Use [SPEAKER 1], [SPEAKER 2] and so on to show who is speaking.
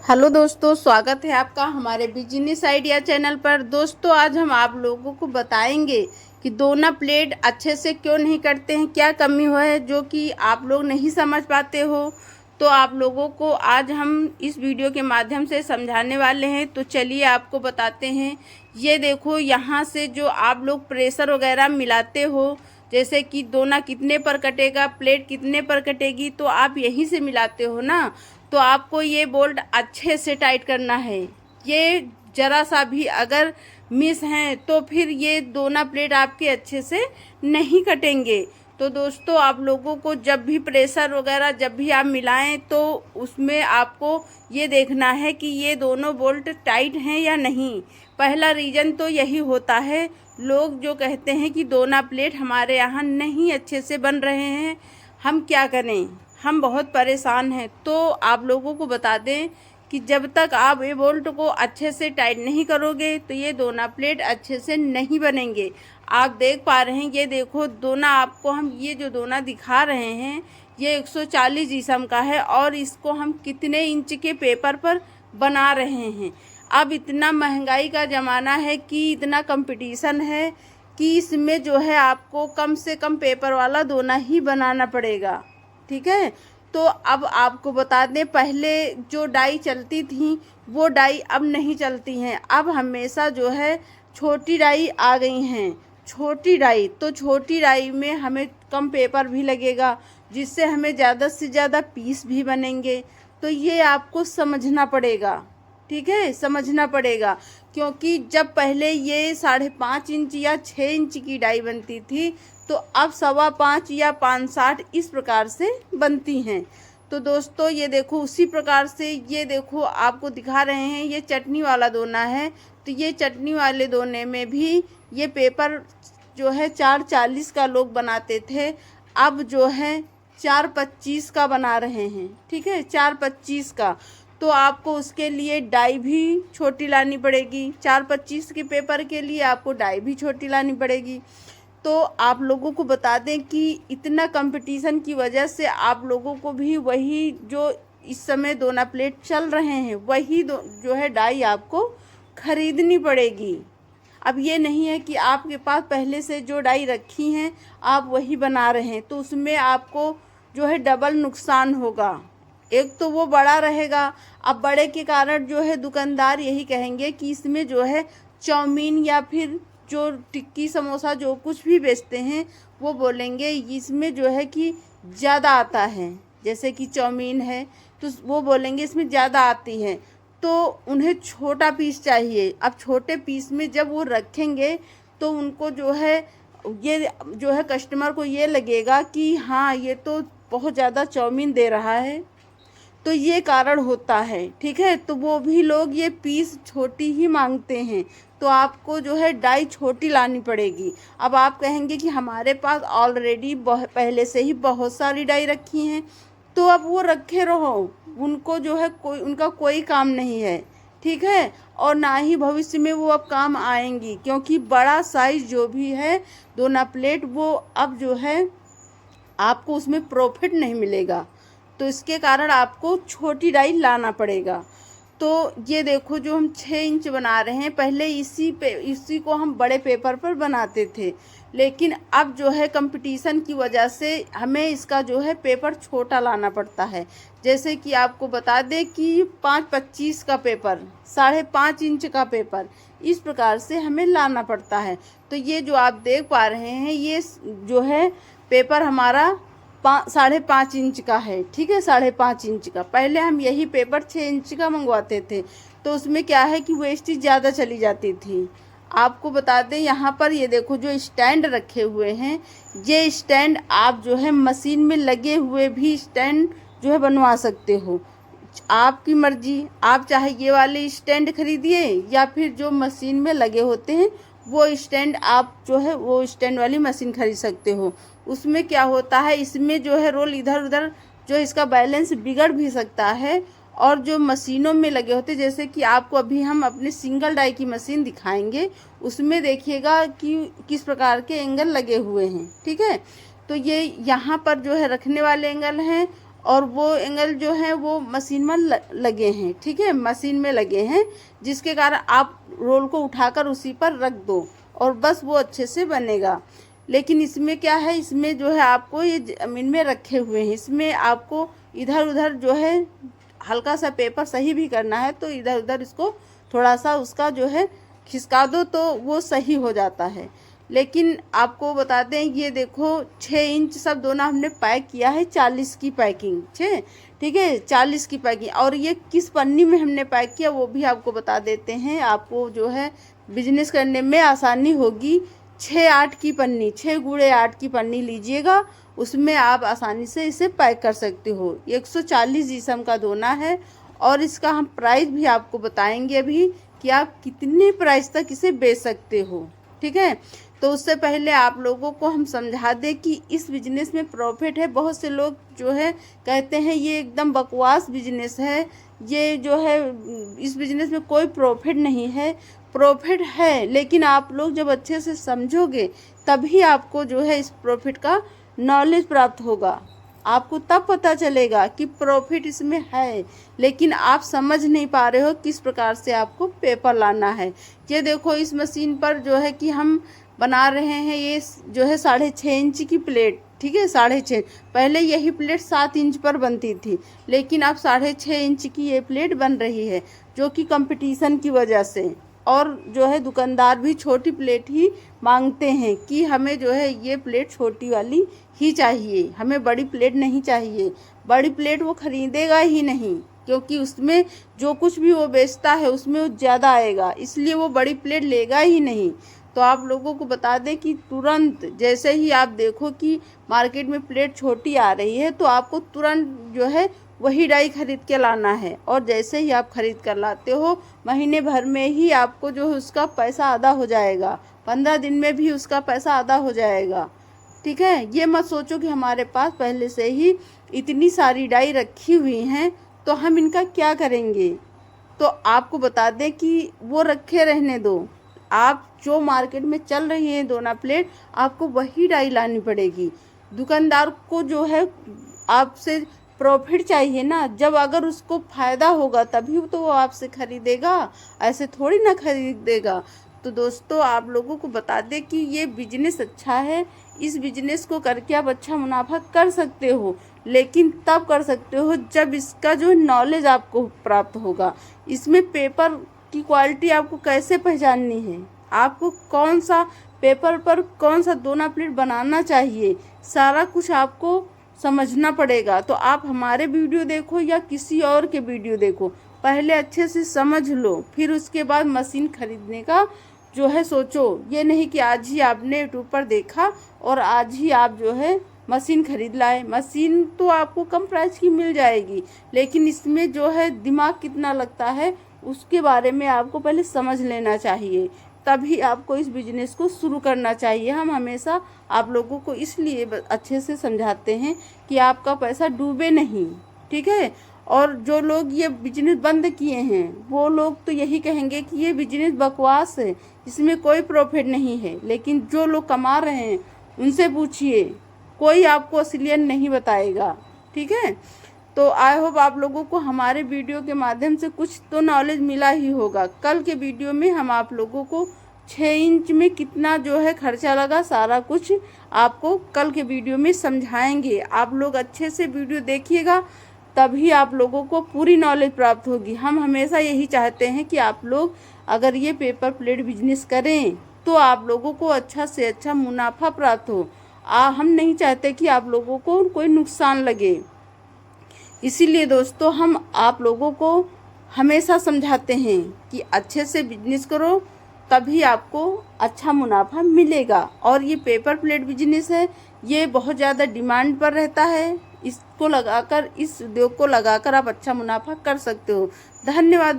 [SPEAKER 1] Hello दोस्तों, स्वागत है आपका हमारे बिजनेस आइडिया चैनल पर। दोस्तों, आज हम आप लोगों को बताएंगे कि दोना प्लेट अच्छे से क्यों नहीं कटते हैं, क्या कमी हुआ है जो कि आप लोग नहीं समझ पाते हो। तो आप लोगों को आज हम इस वीडियो के माध्यम से समझाने वाले हैं। तो चलिए आपको बताते हैं। ये देखो, यहाँ से जो आप लोग प्रेशर वगैरह मिलाते हो, जैसे कि दोना कितने पर कटेगा, प्लेट कितने पर कटेगी, तो आप यहीं से मिलाते हो ना। तो आपको ये बोल्ट अच्छे से टाइट करना है। ये ज़रा सा भी अगर मिस हैं तो फिर ये दोना प्लेट आपके अच्छे से नहीं कटेंगे। तो दोस्तों, आप लोगों को जब भी प्रेशर वगैरह जब भी आप मिलाएं तो उसमें आपको ये देखना है कि ये दोनों बोल्ट टाइट हैं या नहीं। पहला रीज़न तो यही होता है, लोग जो कहते हैं कि दोना प्लेट हमारे यहाँ नहीं अच्छे से बन रहे हैं, हम क्या करें, हम बहुत परेशान हैं। तो आप लोगों को बता दें कि जब तक आप ये बोल्ट को अच्छे से टाइट नहीं करोगे तो ये दोना प्लेट अच्छे से नहीं बनेंगे। आप देख पा रहे हैं, ये देखो दोना, आपको हम ये जो दोना दिखा रहे हैं ये 140 जिस्म का है और इसको हम कितने इंच के पेपर पर बना रहे हैं। अब इतना महंगाई का ज़माना है कि इतना कंपटीशन है कि इसमें जो है आपको कम से कम पेपर वाला दोना ही बनाना पड़ेगा। ठीक है। तो अब आपको बता दें, पहले जो डाई चलती थी वो डाई अब नहीं चलती हैं। अब हमेशा जो है छोटी डाई आ गई हैं। छोटी डाई, तो छोटी डाई में हमें कम पेपर भी लगेगा, जिससे हमें ज़्यादा से ज़्यादा पीस भी बनेंगे। तो ये आपको समझना पड़ेगा। ठीक है, समझना पड़ेगा। क्योंकि जब पहले ये 5.5 इंच या 6 इंच की डाई बनती थी तो अब 5.25 या 5.60 इस प्रकार से बनती हैं। तो दोस्तों, ये देखो उसी प्रकार से, ये देखो आपको दिखा रहे हैं, ये चटनी वाला दोना है। तो ये चटनी वाले दोने में भी ये पेपर जो है 4.40 का लोग बनाते थे, अब जो है 4.25 का बना रहे हैं। ठीक है, 4.25 का। तो आपको उसके लिए डाई भी छोटी लानी पड़ेगी। 4.25 के पेपर के लिए आपको डाई भी छोटी लानी पड़ेगी। तो आप लोगों को बता दें कि इतना कंपटीशन की वजह से आप लोगों को भी वही जो इस समय दोना प्लेट चल रहे हैं वही जो है डाई आपको खरीदनी पड़ेगी। अब ये नहीं है कि आपके पास पहले से जो डाई रखी हैं आप वही बना रहे हैं, तो उसमें आपको जो है डबल नुकसान होगा। एक तो वो बड़ा रहेगा, अब बड़े के कारण जो है दुकानदार यही कहेंगे कि इसमें जो है चाउमीन या फिर जो टिक्की समोसा जो कुछ भी बेचते हैं वो बोलेंगे इसमें जो है कि ज़्यादा आता है। जैसे कि चाउमीन है तो वो बोलेंगे इसमें ज़्यादा आती है, तो उन्हें छोटा पीस चाहिए। अब छोटे पीस में जब वो रखेंगे तो उनको जो है ये जो है कस्टमर को ये लगेगा कि हाँ, ये तो बहुत ज़्यादा चाउमीन दे रहा है, तो ये कारण होता है। ठीक है, तो वो भी लोग ये पीस छोटी ही मांगते हैं, तो आपको जो है डाई छोटी लानी पड़ेगी। अब आप कहेंगे कि हमारे पास ऑलरेडी पहले से ही बहुत सारी डाई रखी हैं, तो अब वो रखे रहो, उनको जो है उनका कोई काम नहीं है। ठीक है, और ना ही भविष्य में वो अब काम आएंगी, क्योंकि बड़ा साइज जो भी है दोना प्लेट वो अब जो है आपको उसमें प्रॉफिट नहीं मिलेगा, तो इसके कारण आपको छोटी डाई लाना पड़ेगा। तो ये देखो जो हम 6 इंच बना रहे हैं, पहले इसी को हम बड़े पेपर पर बनाते थे, लेकिन अब जो है कंपटीशन की वजह से हमें इसका जो है पेपर छोटा लाना पड़ता है। जैसे कि आपको बता दें कि 5.25 का पेपर, 5.5 इंच का पेपर, इस प्रकार से हमें लाना पड़ता है। तो ये जो आप देख पा रहे हैं ये जो है पेपर हमारा 5.5 इंच का है। ठीक है, 5.5 इंच का। पहले हम यही पेपर 6 इंच का मंगवाते थे, तो उसमें क्या है कि वेस्टेज ज़्यादा चली जाती थी। आपको बता दें, यहाँ पर ये देखो जो स्टैंड रखे हुए हैं, ये स्टैंड आप जो है मशीन में लगे हुए भी स्टैंड जो है बनवा सकते हो। आपकी मर्जी, आप चाहे ये वाले स्टैंड खरीदिए या फिर जो मशीन में लगे होते हैं वो स्टैंड आप जो है वो स्टैंड वाली मशीन खरीद सकते हो। उसमें क्या होता है, इसमें जो है रोल इधर उधर जो इसका बैलेंस बिगड़ भी सकता है, और जो मशीनों में लगे होते हैं, जैसे कि आपको अभी हम अपने सिंगल डाई की मशीन दिखाएंगे, उसमें देखिएगा कि किस प्रकार के एंगल लगे हुए हैं। ठीक है, तो ये यहाँ पर जो है रखने वाले एंगल हैं और वो एंगल जो है वो मशीन में लगे हैं, ठीक है, मशीन में लगे हैं, जिसके कारण आप रोल को उठाकर उसी पर रख दो और बस वो अच्छे से बनेगा। लेकिन इसमें क्या है, इसमें जो है आपको ये ज़मीन में रखे हुए हैं, इसमें आपको इधर उधर जो है हल्का सा पेपर सही भी करना है तो इधर उधर इसको थोड़ा सा उसका जो है खिसका दो तो वो सही हो जाता है। लेकिन आपको बता दें, ये देखो 6 इंच सब दोनों हमने पैक किया है, 40 की पैकिंग, ठीक है, 40 की पैकिंग। और ये किस पन्नी में हमने पैक किया वो भी आपको बता देते हैं, आपको जो है बिजनेस करने में आसानी होगी। 6-8 की पन्नी, 6 गुणे 8 की पन्नी लीजिएगा, उसमें आप आसानी से इसे पैक कर सकते हो। 140 जीसम का दोना है और इसका हम प्राइस भी आपको बताएंगे अभी कि आप कितने प्राइस तक इसे बेच सकते हो, ठीक है। तो उससे पहले आप लोगों को हम समझा दें कि इस बिजनेस में प्रॉफिट है। बहुत से लोग जो है कहते हैं ये एकदम बकवास बिजनेस है, ये जो है इस बिजनेस में कोई प्रॉफिट नहीं है। प्रॉफिट है, लेकिन आप लोग जब अच्छे से समझोगे तभी आपको जो है इस प्रॉफिट का नॉलेज प्राप्त होगा। आपको तब पता चलेगा कि प्रॉफिट इसमें है, लेकिन आप समझ नहीं पा रहे हो किस प्रकार से आपको पेपर लाना है। ये देखो इस मशीन पर जो है कि हम बना रहे हैं, ये जो है 6.5 इंच की प्लेट, ठीक है, 6.5। पहले यही प्लेट 7 इंच पर बनती थी, लेकिन अब 6.5 इंच की ये प्लेट बन रही है, जो कि कंपटीशन की वजह से। और जो है दुकानदार भी छोटी प्लेट ही मांगते हैं कि हमें जो है ये प्लेट छोटी वाली ही चाहिए, हमें बड़ी प्लेट नहीं चाहिए। बड़ी प्लेट वो खरीदेगा ही नहीं, क्योंकि उसमें जो कुछ भी वो बेचता है उसमें वो ज़्यादा आएगा, इसलिए वो बड़ी प्लेट लेगा ही नहीं। तो आप लोगों को बता दें कि तुरंत जैसे ही आप देखो कि मार्केट में प्लेट छोटी आ रही है तो आपको तुरंत जो है वही डाई खरीद के लाना है। और जैसे ही आप खरीद कर लाते हो, महीने भर में ही आपको जो है उसका पैसा आधा हो जाएगा, 15 दिन में भी उसका पैसा आधा हो जाएगा, ठीक है। ये मत सोचो कि हमारे पास पहले से ही इतनी सारी डाई रखी हुई हैं तो हम इनका क्या करेंगे। तो आपको बता दें कि वो रखे रहने दो, आप जो मार्केट में चल रही है दोना प्लेट, आपको वही डाई लानी पड़ेगी। दुकानदार को जो है आपसे प्रॉफिट चाहिए ना, जब अगर उसको फ़ायदा होगा तभी तो वो आपसे ख़रीदेगा, ऐसे थोड़ी ना खरीदेगा। तो दोस्तों आप लोगों को बता दें कि ये बिजनेस अच्छा है, इस बिजनेस को करके आप अच्छा मुनाफा कर सकते हो, लेकिन तब कर सकते हो जब इसका जो नॉलेज आपको प्राप्त होगा। इसमें पेपर की क्वालिटी आपको कैसे पहचाननी है, आपको कौन सा पेपर पर कौन सा दोना प्लेट बनाना चाहिए, सारा कुछ आपको समझना पड़ेगा। तो आप हमारे वीडियो देखो या किसी और के वीडियो देखो, पहले अच्छे से समझ लो, फिर उसके बाद मशीन खरीदने का जो है सोचो। ये नहीं कि आज ही आपने यूट्यूब पर देखा और आज ही आप जो है मशीन खरीद लाए। मशीन तो आपको कम प्राइस की मिल जाएगी, लेकिन इसमें जो है दिमाग कितना लगता है उसके बारे में आपको पहले समझ लेना चाहिए, तभी आपको इस बिजनेस को शुरू करना चाहिए। हम हमेशा आप लोगों को इसलिए अच्छे से समझाते हैं कि आपका पैसा डूबे नहीं, ठीक है। और जो लोग ये बिजनेस बंद किए हैं वो लोग तो यही कहेंगे कि ये बिजनेस बकवास है, इसमें कोई प्रॉफिट नहीं है। लेकिन जो लोग कमा रहे हैं उनसे पूछिए, कोई आपको असलियत नहीं बताएगा, ठीक है। तो आई होप आप लोगों को हमारे वीडियो के माध्यम से कुछ तो नॉलेज मिला ही होगा। कल के वीडियो में हम आप लोगों को 6 इंच में कितना जो है खर्चा लगा, सारा कुछ आपको कल के वीडियो में समझाएंगे। आप लोग अच्छे से वीडियो देखिएगा, तभी आप लोगों को पूरी नॉलेज प्राप्त होगी। हम हमेशा यही चाहते हैं कि आप लोग अगर ये पेपर प्लेट बिजनेस करें तो आप लोगों को अच्छा से अच्छा मुनाफा प्राप्त हो। हम नहीं चाहते कि आप लोगों को कोई नुकसान लगे। इसीलिए दोस्तों हम आप लोगों को हमेशा समझाते हैं कि अच्छे से बिजनेस करो, तभी आपको अच्छा मुनाफा मिलेगा। और ये पेपर प्लेट बिजनेस है, ये बहुत ज़्यादा डिमांड पर रहता है। इसको लगाकर, इस उद्योग को लगाकर आप अच्छा मुनाफा कर सकते हो। धन्यवाद।